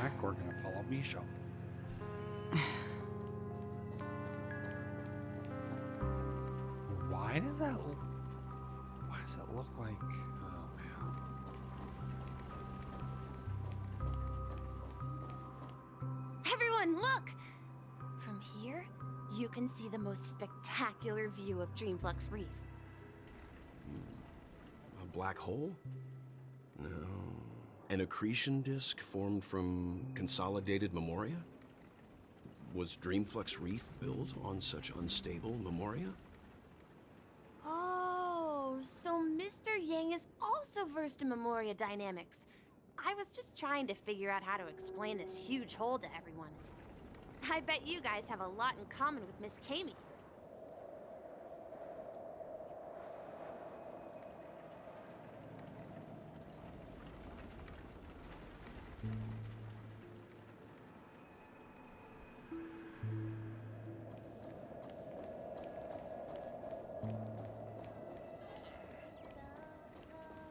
back, we're gonna follow Misha. Why does that look like? Oh man. Everyone, look! From here, you can see the most spectacular view of Dreamflux Reef. A black hole? No. An accretion disk formed from consolidated memoria? Was Dreamflux Reef built on such unstable memoria? Oh, so Mr. Yang is also versed in Memoria dynamics. I was just trying to figure out how to explain this huge hole to everyone. I bet you guys have a lot in common with Miss Kami.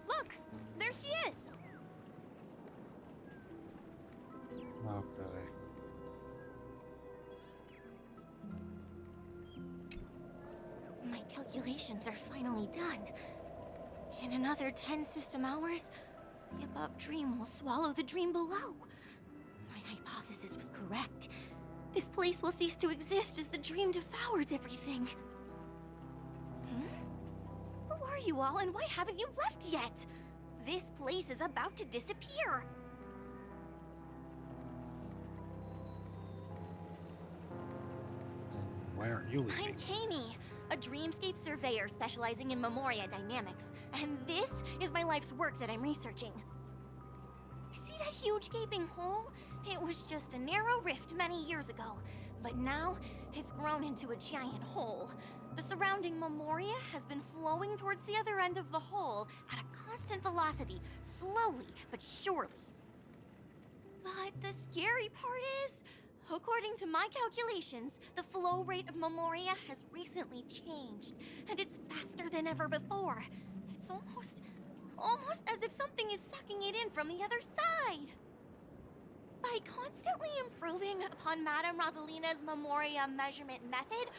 Look, there she is. Okay. My calculations are finally done. In another 10 system hours, the above dream will swallow the dream below. My hypothesis was correct. This place will cease to exist as the dream devours everything. Who are you all, and why haven't you left yet? This place is about to disappear. Why aren't you leaving? I'm Kami, a dreamscape surveyor specializing in Memoria dynamics, and this is my life's work that I'm researching. See that huge gaping hole? It was just a narrow rift many years ago, but now it's grown into a giant hole. The surrounding Memoria has been flowing towards the other end of the hole at a constant velocity, slowly but surely. But the scary part is, according to my calculations, the flow rate of Memoria has recently changed, and it's faster than ever before. It's almost as if something is sucking it in from the other side. By constantly improving upon Madame Rosalina's Memoria measurement method,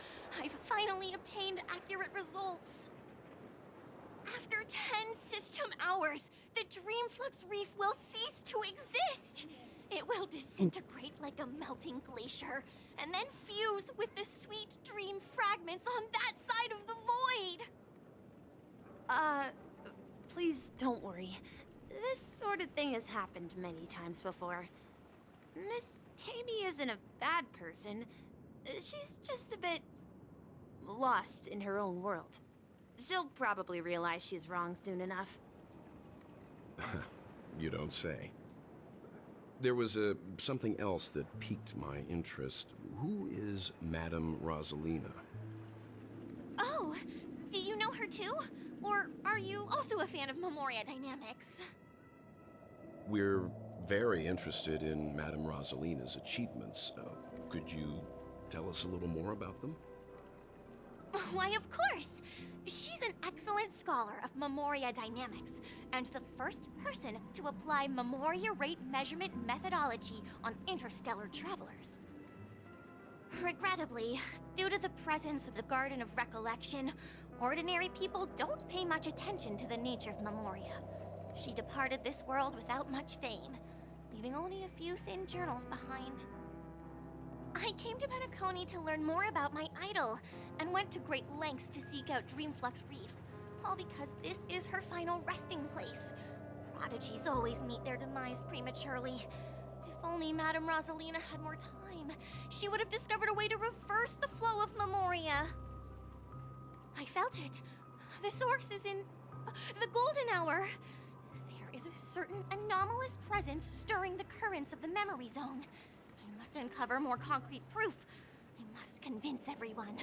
I've finally obtained accurate results. After 10 system hours, the Dreamflux Reef will cease to exist. It will disintegrate like a melting glacier, and then fuse with the sweet dream fragments on that side of the void. Please don't worry. This sort of thing has happened many times before. Miss Kami isn't a bad person. She's just a bit lost in her own world. She'll probably realize she's wrong soon enough. You don't say. There was something else that piqued my interest. Who is Madame Rosalina? Oh, do you know her too? Or are you also a fan of Memoria dynamics? We're very interested in Madame Rosalina's achievements. Could you tell us a little more about them? Why, of course! She's an excellent scholar of Memoria dynamics, and the first person to apply Memoria rate measurement methodology on interstellar travelers. Regrettably, due to the presence of the Garden of Recollection, ordinary people don't pay much attention to the nature of Memoria. She departed this world without much fame, leaving only a few thin journals behind. I came to Penacony to learn more about my idol, and went to great lengths to seek out Dreamflux Reef, all because this is her final resting place. Prodigies always meet their demise prematurely. If only Madame Rosalina had more time, she would have discovered a way to reverse the flow of Memoria. I felt it. The source is in the golden hour. There is a certain anomalous presence stirring the currents of the memory zone. I must uncover more concrete proof. I must convince everyone.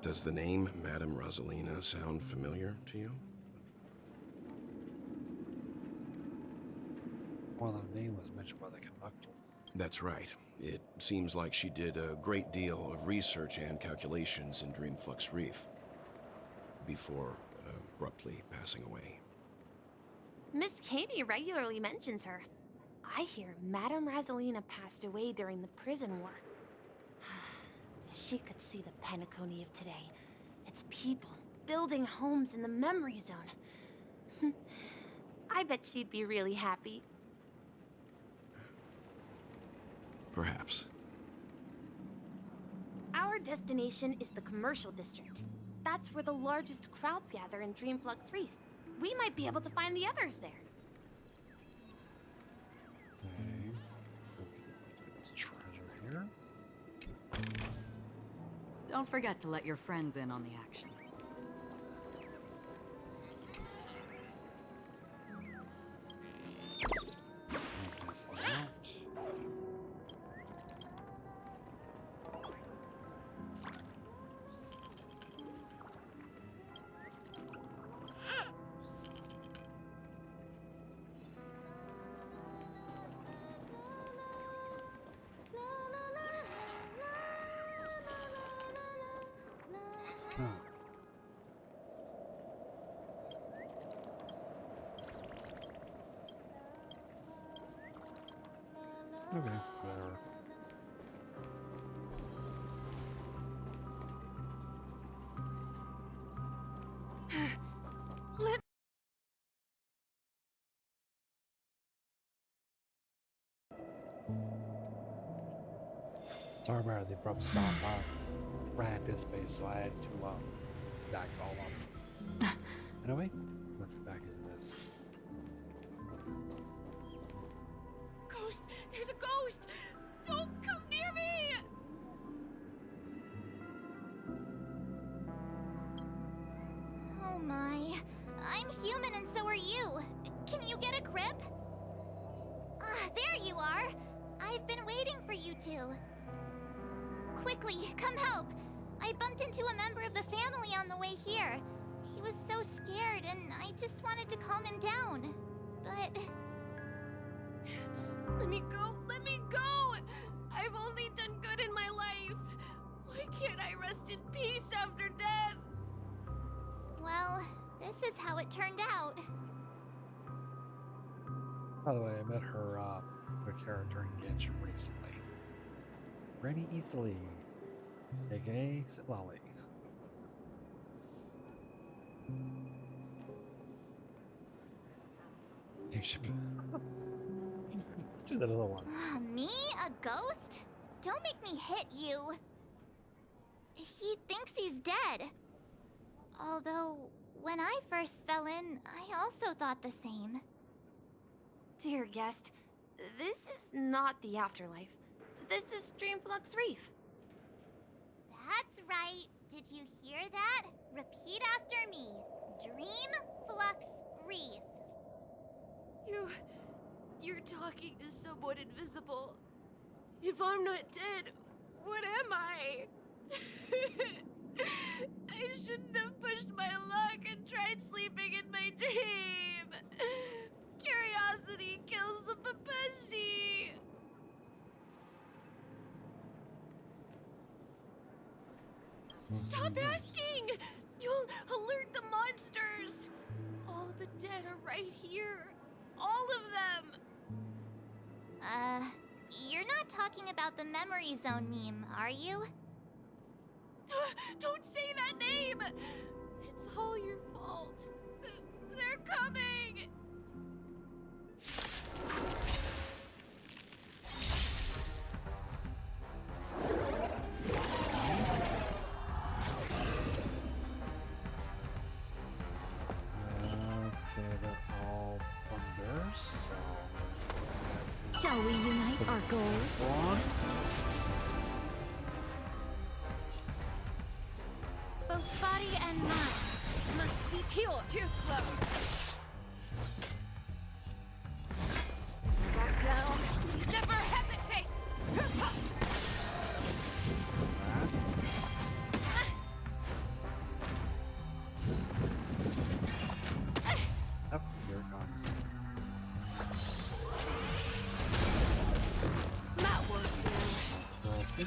Does the name Madame Rosalina sound familiar to you? Well, the name was mentioned by the conductor. That's right. It seems like she did a great deal of research and calculations in Dreamflux Reef before abruptly passing away. Miss Kami regularly mentions her. I hear Madame Razelina passed away during the prison war. She could see the Penacony of today. Its people building homes in the memory zone. I bet she'd be really happy. Perhaps. Our destination is the commercial district. That's where the largest crowds gather in Dreamflux Reef. We might be able to find the others there. Okay. There's treasure here. Don't forget to let your friends in on the action. Take this out. Huh. Okay, whatever. Let Sorry about the abrupt stop. Ran into space, so I had to back all up. Anyway, let's get back into this. Ghost! There's a ghost! Don't come near me! Oh my. I'm human and so are you. Can you get a grip? Ah, there you are. I've been waiting for you two. Quickly, come help. I bumped into a member of the family on the way here. He was so scared and I just wanted to calm him down. But... Let me go! Let me go! I've only done good in my life. Why can't I rest in peace after death? well, this is how it turned out. By the way, I met her character in Genshin recently. Granny Easterly, aka Sitlali. You should be. Let's do that other one. Me? A ghost? Don't make me hit you. He thinks he's dead. Although, when I first fell in, I also thought the same. Dear guest, this is not the afterlife. This is Dreamflux Reef. That's right. Did you hear that? Repeat after me. Dreamflux Reef. You're talking to someone invisible. If I'm not dead, what am I? I shouldn't have pushed my luck and tried sleeping in my dream. Curiosity kills the Papashi. Stop asking! You'll alert the monsters! All the dead are right here. All of them! You're not talking about the memory zone meme, are you? Don't say that name! It's all your fault. They're coming! Okay, they're all thunder, so. Shall we unite our goals? One. Both body and mind must be pure to flow. Back down. Never hesitate! Yep, here it comes. That won't do.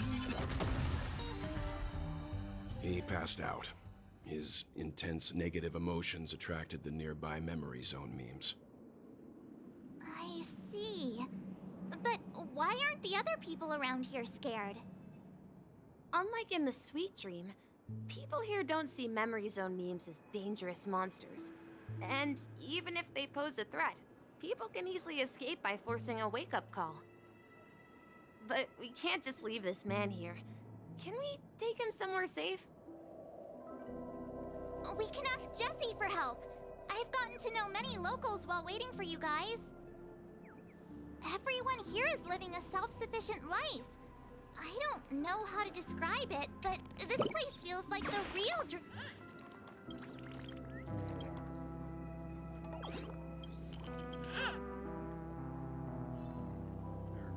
He passed out. His intense negative emotions attracted the nearby memory zone memes. see. But why aren't the other people around here scared? Unlike in the Sweet Dream, people here don't see Memory Zone memes as dangerous monsters. And even if they pose a threat, people can easily escape by forcing a wake-up call. But we can't just leave this man here. Can we take him somewhere safe? We can ask Jessie for help. I've gotten to know many locals while waiting for you guys. Everyone here is living a self-sufficient life. I don't know how to describe it, but this place feels like the real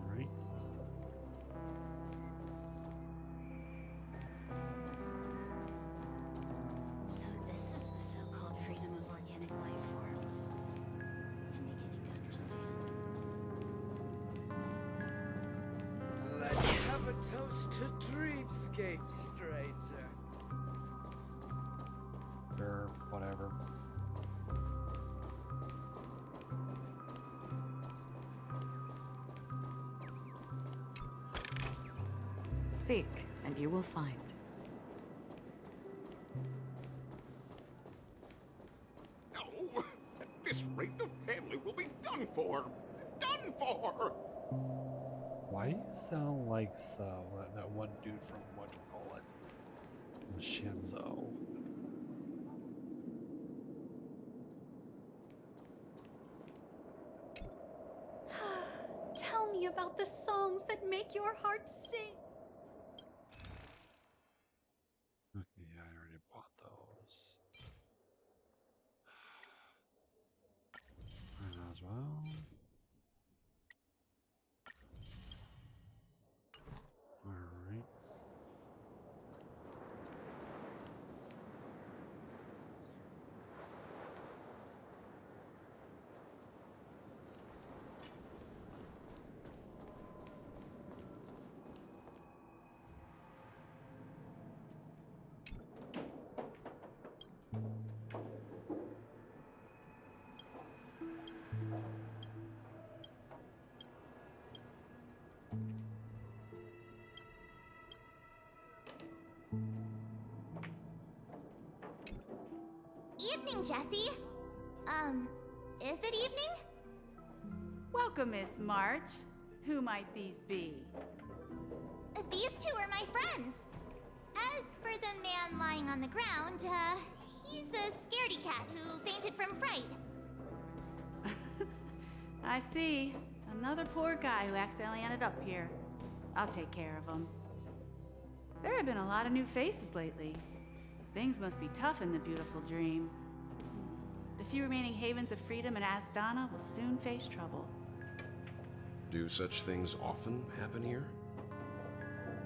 Alright. So this is the so-called freedom of organic life forms. I'm beginning to understand. Let's have a toast to dreamscape, stranger. Sure, whatever. Seek, and you will find. No! At this rate, the family will be done for! Done for! Why do you sound like that one dude from whatchamacallit? Shinzo. Tell me about the songs that make your heart sing. Okay, yeah, I already bought those. Might as well. Alright. Evening, Jessie. Is it evening? Welcome, Miss March. Who might these be? These two are my friends. As for the man lying on the ground, he's a scaredy cat who fainted from fright. I see. Another poor guy who accidentally ended up here. I'll take care of him. There have been a lot of new faces lately. Things must be tough in the beautiful dream. The few remaining havens of freedom in Asdana will soon face trouble. Do such things often happen here?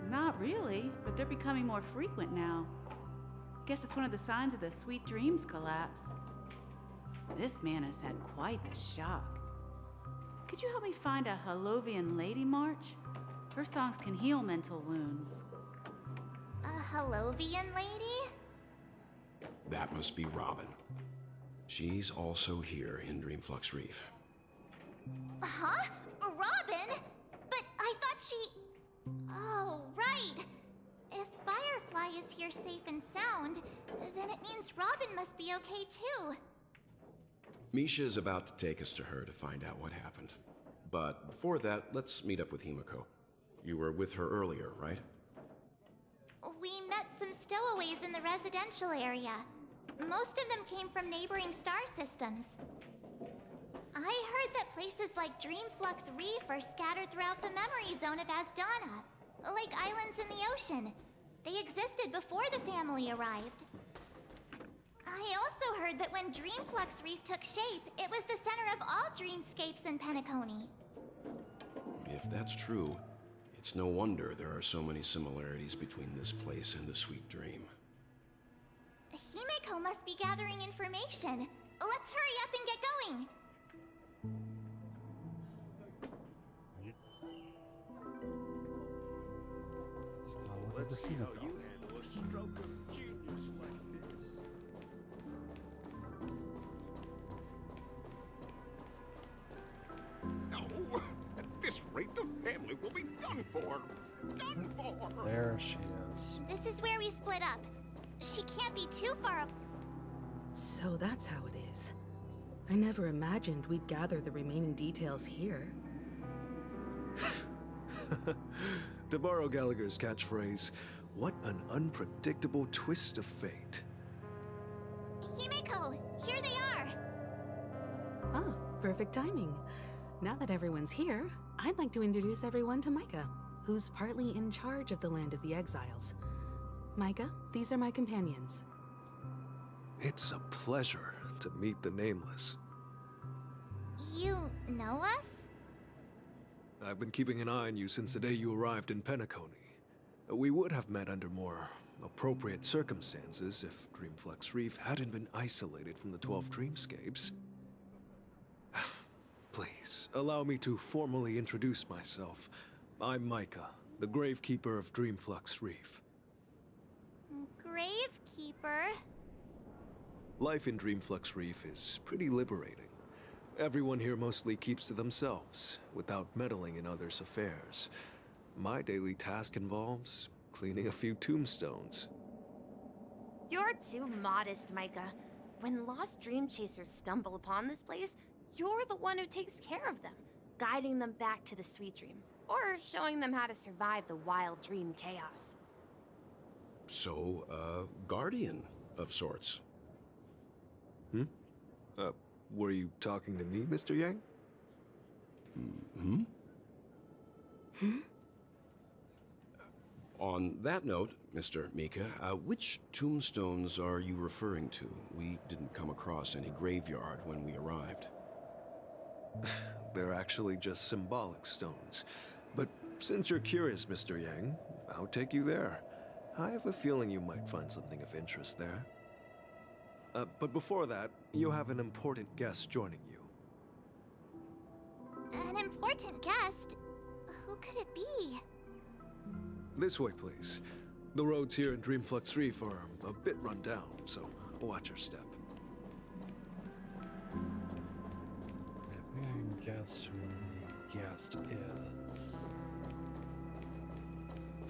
Not really, but they're becoming more frequent now. Guess it's one of the signs of the Sweet Dreams collapse. This man has had quite the shock. Could you help me find a Halovian lady, March? Her songs can heal mental wounds. A Halovian lady? That must be Robin. She's also here in Dreamflux Reef. Huh? Robin? But I thought she... Oh, right. If Firefly is here safe and sound, then it means Robin must be okay too. Misha is about to take us to her to find out what happened. But before that, let's meet up with Himiko. You were with her earlier, right? We met some stowaways in the residential area. Most of them came from neighboring star systems. I heard that places like Dreamflux Reef are scattered throughout the memory zone of Asdana, like islands in the ocean. They existed before the family arrived. I also heard that when Dreamflux Reef took shape, it was the center of all dreamscapes in Penacony. If that's true, it's no wonder there are so many similarities between this place and the Sweet Dream. Himiko must be gathering information. Let's hurry up and get going. Let's go look Let's over see how Himiko. you handle a stroke of genius like this. No! Done for! Done for! There she is. This is where we split up. She can't be too far up. So that's how it is. I never imagined we'd gather the remaining details here. To borrow Gallagher's catchphrase, what an unpredictable twist of fate. Himeko, here they are. Ah, perfect timing. Now that everyone's here, I'd like to introduce everyone to Micah, who's partly in charge of the Land of the Exiles. Micah, these are my companions. It's a pleasure to meet the Nameless. You know us? I've been keeping an eye on you since the day you arrived in Penacony. We would have met under more appropriate circumstances if Dreamflex Reef hadn't been isolated from the 12 Dreamscapes. Please, allow me to formally introduce myself. I'm Micah, the Gravekeeper of Dreamflux Reef. Gravekeeper? Life in Dreamflux Reef is pretty liberating. Everyone here mostly keeps to themselves, without meddling in others' affairs. My daily task involves cleaning a few tombstones. You're too modest, Micah. When lost dream chasers stumble upon this place, you're the one who takes care of them, guiding them back to the sweet dream, or showing them how to survive the wild dream chaos. So, guardian of sorts. Were you talking to me, Mr. Yang? On that note, Mr. Mika, which tombstones are you referring to? We didn't come across any graveyard when we arrived. They're actually just symbolic stones. But since you're curious, Mr. Yang, I'll take you there. I have a feeling you might find something of interest there. But before that, you have an important guest joining you. An important guest? Who could it be? This way, please. The roads here in Dreamflux Reef are a bit run down, so watch your step. I think I can guess who the guest is.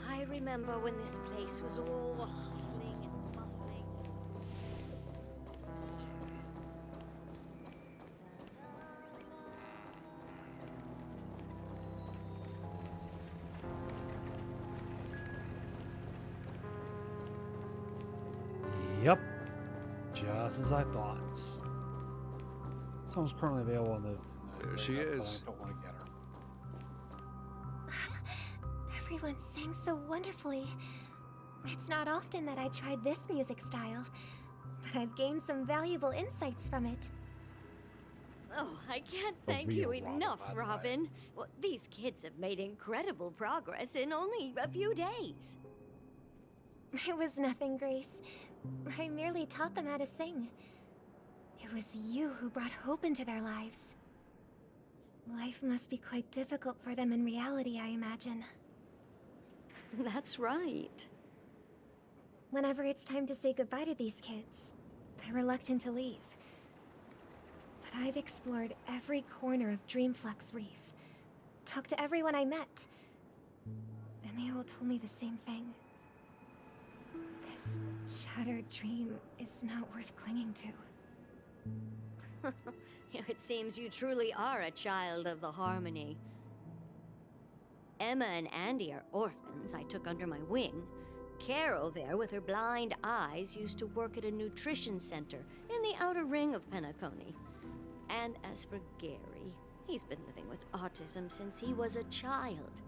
I remember when this place was all hustling and bustling. Yep, just as I thought. Someone's currently available in the. There she is. I don't want to get her. Everyone sang so wonderfully. It's not often that I tried this music style, but I've gained some valuable insights from it. Oh, I can't The thank you real Robin, enough, by the way. Robin. Well, these kids have made incredible progress in only a few days. It was nothing, Grace. I merely taught them how to sing. It was you who brought hope into their lives. Life must be quite difficult for them in reality, I imagine. That's right. Whenever it's time to say goodbye to these kids, they're reluctant to leave. But I've explored every corner of Dreamflux Reef, talked to everyone I met, and they all told me the same thing. This shattered dream is not worth clinging to. It seems you truly are a child of the Harmony. Emma and Andy are orphans I took under my wing. Carol there, with her blind eyes, used to work at a nutrition center in the outer ring of Penacony. And as for Gary, he's been living with autism since he was a child.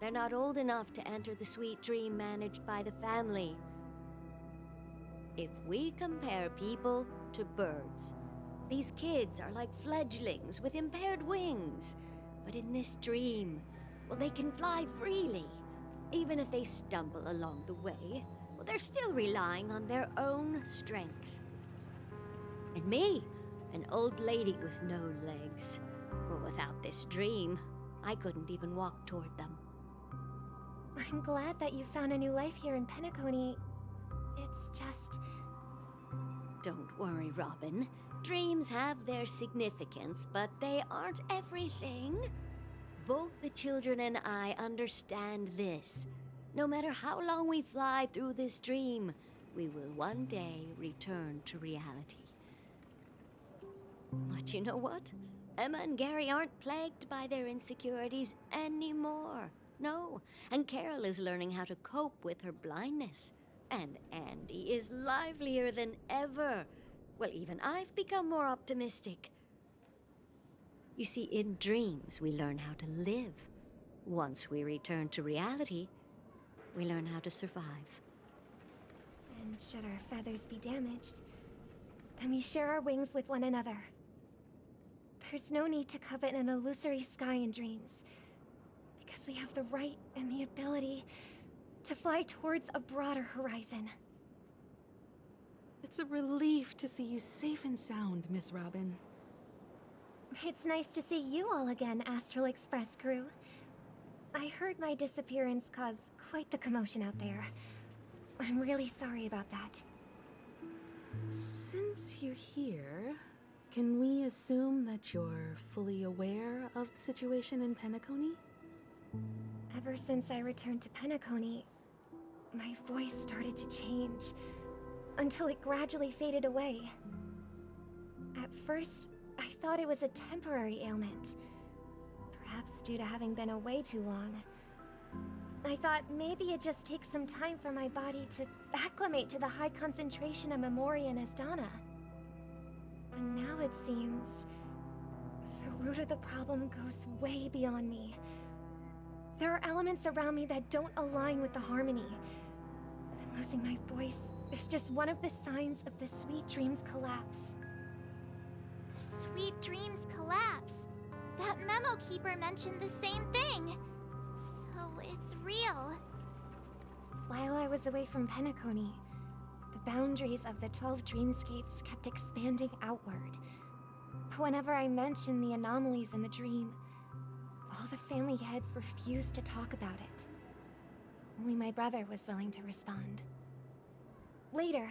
They're not old enough to enter the sweet dream managed by the family. If we compare people to birds, these kids are like fledglings with impaired wings. But in this dream, well, they can fly freely. Even if they stumble along the way, well, they're still relying on their own strength. And me, an old lady with no legs. Well, without this dream, I couldn't even walk toward them. I'm glad that you found a new life here in Penacony. It's just... Don't worry, Robin. Dreams have their significance, but they aren't everything. Both the children and I understand this. No matter how long we fly through this dream, we will one day return to reality. But you know what? Emma and Gary aren't plagued by their insecurities anymore. No, and Carol is learning how to cope with her blindness. And Andy is livelier than ever. Well, even I've become more optimistic. You see, in dreams, we learn how to live. Once we return to reality, we learn how to survive. And should our feathers be damaged, then we share our wings with one another. There's no need to covet an illusory sky in dreams, because we have the right and the ability to fly towards a broader horizon. It's a relief to see you safe and sound, Miss Robin. It's nice to see you all again, Astral Express crew. I heard my disappearance caused quite the commotion out there. I'm really sorry about that. Since you're here, can we assume that you're fully aware of the situation in Penacony? Ever since I returned to Penacony, my voice started to change, until it gradually faded away. At first, I thought it was a temporary ailment, perhaps due to having been away too long. I thought maybe it just takes some time for my body to acclimate to the high concentration of Memoria and Asdana. But now it seems the root of the problem goes way beyond me. There are elements around me that don't align with the harmony. And losing my voice is just one of the signs of the Sweet Dreams collapse. The Sweet Dreams collapse. That memo keeper mentioned the same thing. So it's real. While I was away from Penacony, the boundaries of the 12 dreamscapes kept expanding outward. But whenever I mentioned the anomalies in the dream, all the family heads refused to talk about it. Only my brother was willing to respond. Later,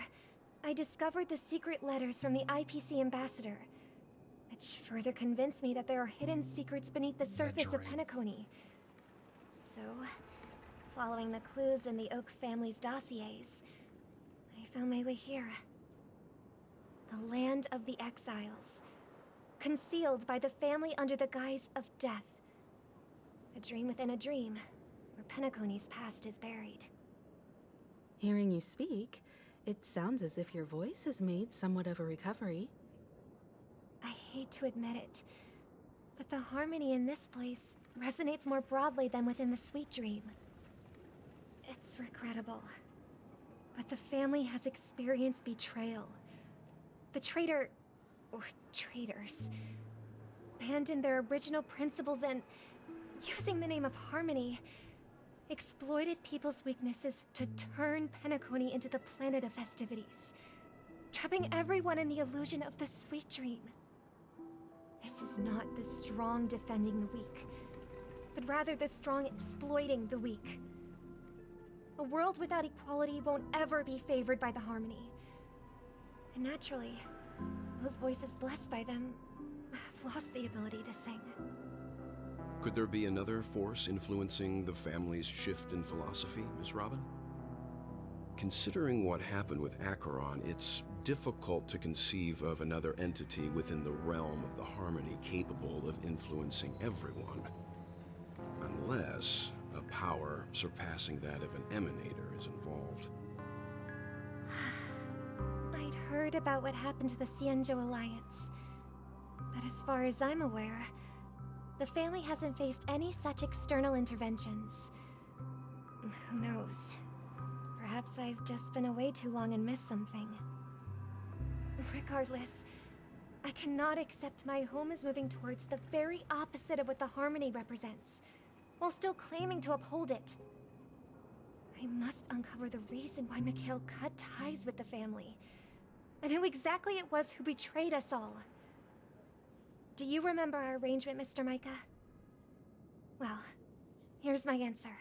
I discovered the secret letters from the IPC ambassador, which further convinced me that there are hidden secrets beneath the surface of Penacony. So, following the clues in the Oak family's dossiers, I found my way here. The land of the exiles, concealed by the family under the guise of death. A dream within a dream, where Penacony's past is buried. Hearing you speak, it sounds as if your voice has made somewhat of a recovery. I hate to admit it, but the harmony in this place resonates more broadly than within the Sweet Dream. It's regrettable, but the family has experienced betrayal. The traitor, or traitors, abandoned their original principles and, using the name of harmony, exploited people's weaknesses to turn Penacony into the planet of festivities, trapping everyone in the illusion of the Sweet Dream. This is not the strong defending the weak, but rather the strong exploiting the weak. A world without equality won't ever be favored by the harmony. And naturally, those voices blessed by them have lost the ability to sing. Could there be another force influencing the family's shift in philosophy, Miss Robin? Considering what happened with Acheron, it's difficult to conceive of another entity within the realm of the harmony capable of influencing everyone. Unless a power surpassing that of an emanator is involved. I'd heard about what happened to the Xianzhou Alliance, but as far as I'm aware, the family hasn't faced any such external interventions. Who knows? Perhaps I've just been away too long and missed something. Regardless, I cannot accept my home is moving towards the very opposite of what the harmony represents, while still claiming to uphold it. I must uncover the reason why Mikhail cut ties with the family, and who exactly it was who betrayed us all. Do you remember our arrangement, Mr. Micah? Well, here's my answer.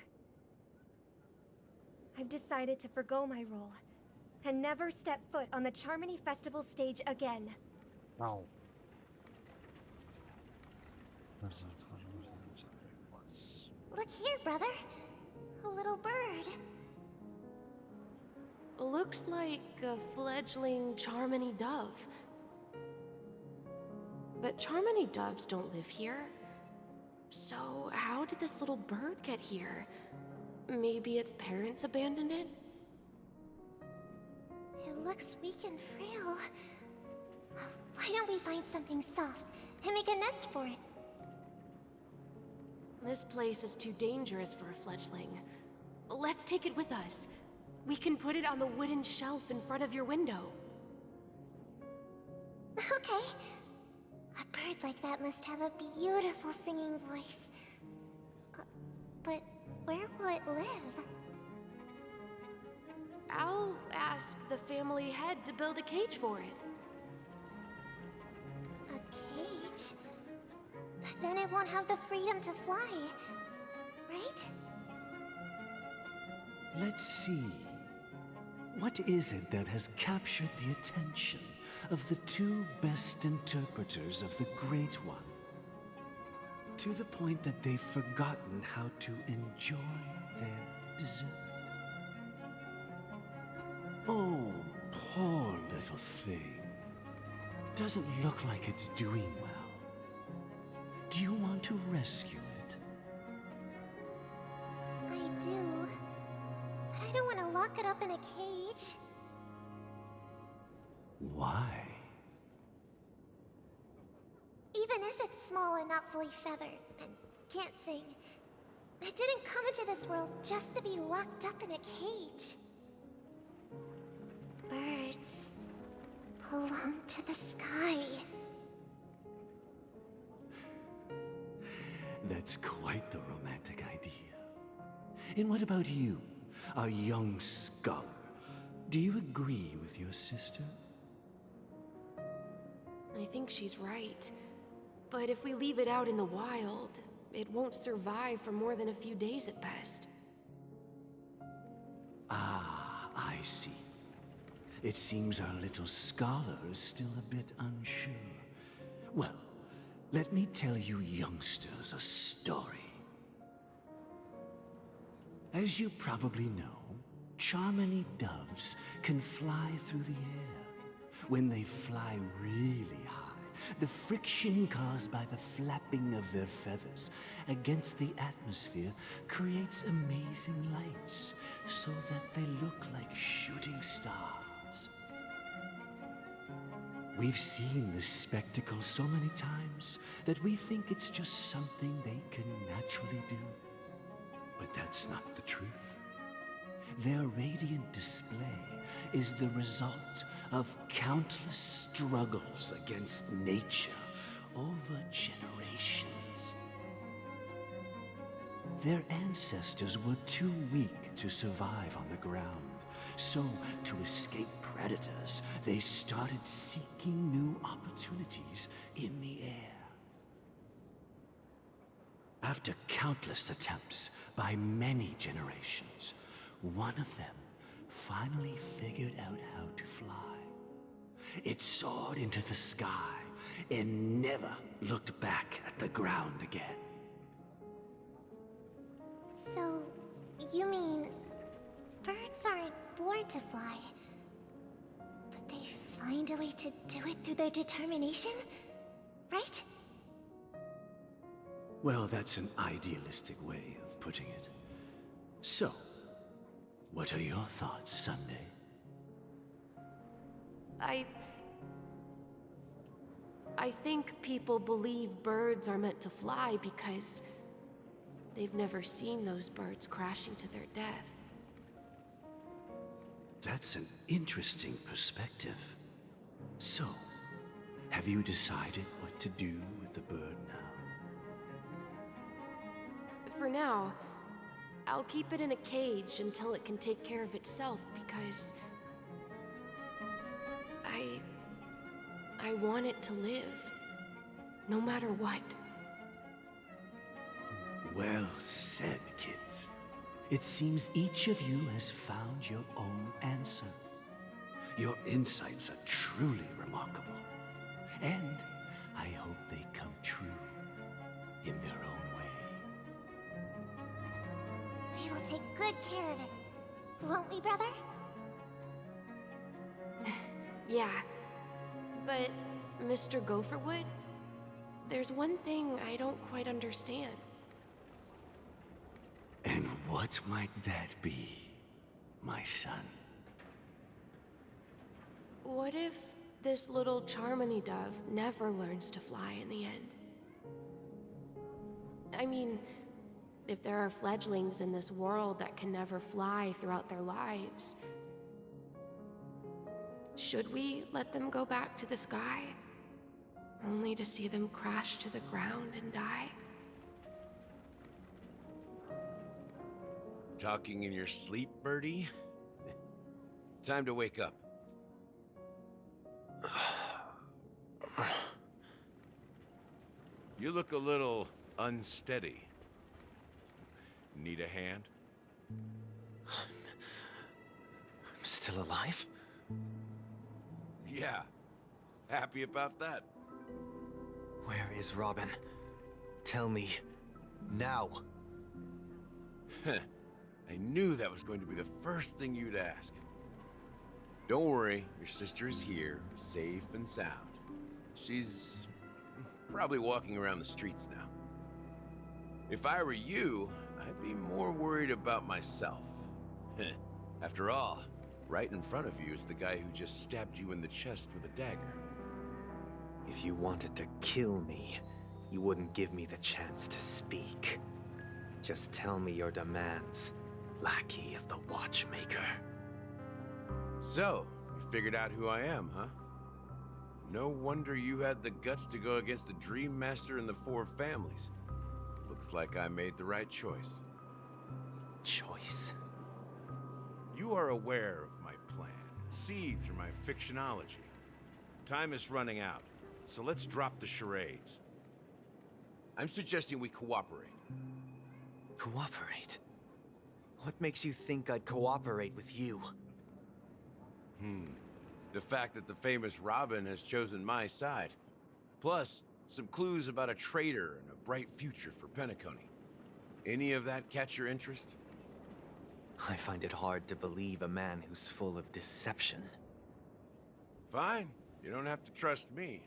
I've decided to forgo my role, and never step foot on the Charmony Festival stage again. Oh. Look here, brother. A little bird. Looks like a fledgling Charmony dove. But Charmony doves don't live here. So how did this little bird get here? Maybe its parents abandoned it? It looks weak and frail. Why don't we find something soft and make a nest for it? This place is too dangerous for a fledgling. Let's take it with us. We can put it on the wooden shelf in front of your window. Okay. A bird like that must have a beautiful singing voice. But where will it live? I'll ask the family head to build a cage for it. A cage? But then it won't have the freedom to fly, right? Let's see. What is it that has captured the attention of the two best interpreters of the Great One? To the point that they've forgotten how to enjoy their dessert. Oh, poor little thing. Doesn't look like it's doing well. Do you want to rescue it? I do. But I don't want to lock it up in a cage. Why? Even if it's small and not fully feathered, and can't sing, it didn't come into this world just to be locked up in a cage. Birds belong to the sky. That's quite the romantic idea. And what about you, a young scholar? Do you agree with your sister? I think she's right. But if we leave it out in the wild, it won't survive for more than a few days at best. Ah, I see. It seems our little scholar is still a bit unsure. Well, let me tell you youngsters a story. As you probably know, Charmony doves can fly through the air. When they fly really high, the friction caused by the flapping of their feathers against the atmosphere creates amazing lights, so that they look like shooting stars. We've seen this spectacle so many times that we think it's just something they can naturally do. But that's not the truth. Their radiant display is the result of countless struggles against nature over generations. Their ancestors were too weak to survive on the ground, so to escape predators, they started seeking new opportunities in the air. After countless attempts by many generations, one of them finally figured out how to fly. It soared into the sky and never looked back at the ground again. So, you mean birds aren't born to fly, but they find a way to do it through their determination, right? Well, that's an idealistic way of putting it. So, what are your thoughts, Sunday? I think people believe birds are meant to fly because they've never seen those birds crashing to their death. That's an interesting perspective. So, have you decided what to do with the bird now? For now, I'll keep it in a cage until it can take care of itself because I want it to live, no matter what. Well said, kids. It seems each of you has found your own answer. Your insights are truly remarkable. And I hope they come true in their own way. take good care of it. Won't we, brother? Yeah. But, Mr. Gopherwood, there's one thing I don't quite understand. And what might that be, my son? What if this little Charmony dove never learns to fly in the end? I mean, if there are fledglings in this world that can never fly throughout their lives, should we let them go back to the sky, only to see them crash to the ground and die? Talking in your sleep, Birdie? Time to wake up. You look a little unsteady. Need a hand? I'm still alive? Yeah. Happy about that. Where is Robin? Tell me. Now. I knew that was going to be the first thing you'd ask. Don't worry, your sister is here, safe and sound. She's probably walking around the streets now. If I were you, I'd be more worried about myself. After all, right in front of you is the guy who just stabbed you in the chest with a dagger. If you wanted to kill me, you wouldn't give me the chance to speak. Just tell me your demands, lackey of the Watchmaker. So, you figured out who I am, huh? No wonder you had the guts to go against the Dream Master and the Four Families. Looks like I made the right choice. Choice? You are aware of my plan, see through my fictionology. Time is running out, so let's drop the charades. I'm suggesting we cooperate. Cooperate? What makes you think I'd cooperate with you? The fact that the famous Robin has chosen my side. Plus, some clues about a traitor and a bright future for Penacony. Any of that catch your interest? I find it hard to believe a man who's full of deception. Fine. You don't have to trust me.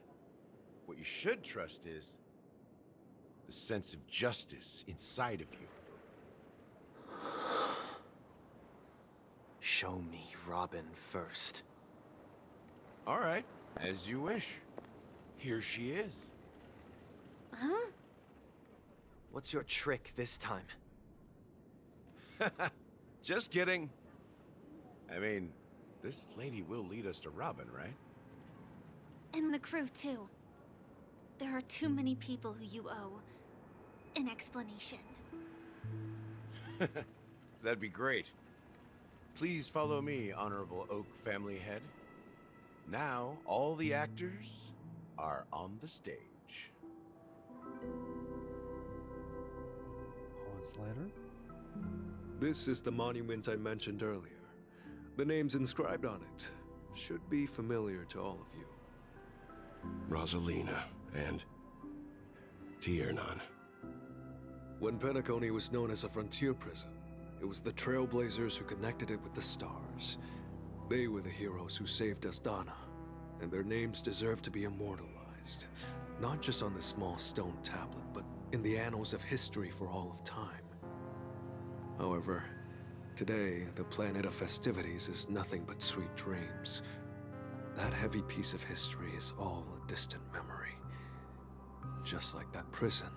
What you should trust is the sense of justice inside of you. Show me Robin first. All right, as you wish. Here she is. Huh? What's your trick this time? Just kidding. I mean, this lady will lead us to Robin, right? And the crew, too. There are too many people who you owe an explanation. That'd be great. Please follow me, Honorable Oak family head. Now, all the actors are on the stage. Moments later. This is the monument I mentioned earlier. The names inscribed on it should be familiar to all of you. Rosalina and Tiernan. When Penacony was known as a frontier prison, it was the Trailblazers who connected it with the stars. They were the heroes who saved Asdana, and their names deserve to be immortalized. Not just on this small stone tablet, but in the annals of history for all of time. However, today, the planet of festivities is nothing but sweet dreams. That heavy piece of history is all a distant memory. Just like that prison.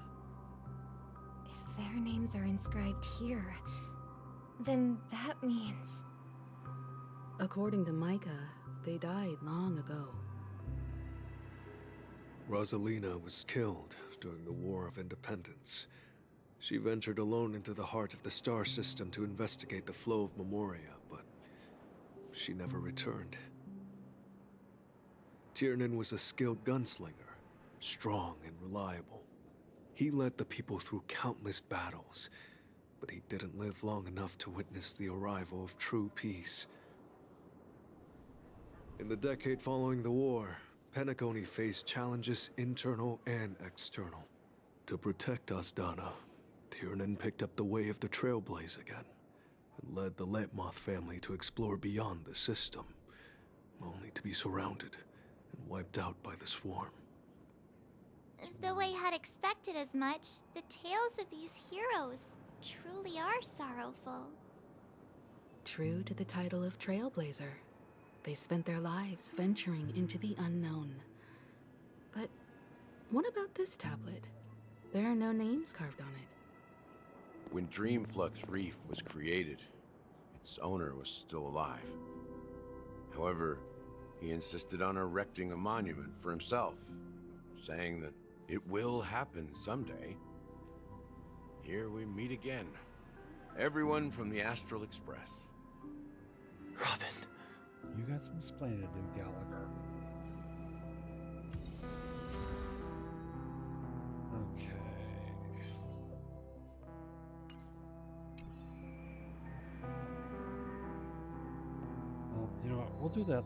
If their names are inscribed here, then that means... According to Micah, they died long ago. Rosalina was killed during the War of Independence. She ventured alone into the heart of the star system to investigate the flow of Memoria, but she never returned. Tiernan was a skilled gunslinger, strong and reliable. He led the people through countless battles, but he didn't live long enough to witness the arrival of true peace. In the decade following the war, Penacony faced challenges internal and external. To protect Asdana, Tiernan picked up the way of the Trailblaze again. and led the Letmoth family to explore beyond the system, only to be surrounded and wiped out by the swarm. Though I had expected as much, the tales of these heroes truly are sorrowful. True to the title of Trailblazer, they spent their lives venturing into the unknown. But what about this tablet? There are no names carved on it. When Dreamflux Reef was created, its owner was still alive. However, he insisted on erecting a monument for himself, saying that it will happen someday. Here we meet again. Everyone from the Astral Express. Robin. You got some explaining to do, Gallagher. Okay. Well, you know what? We'll do that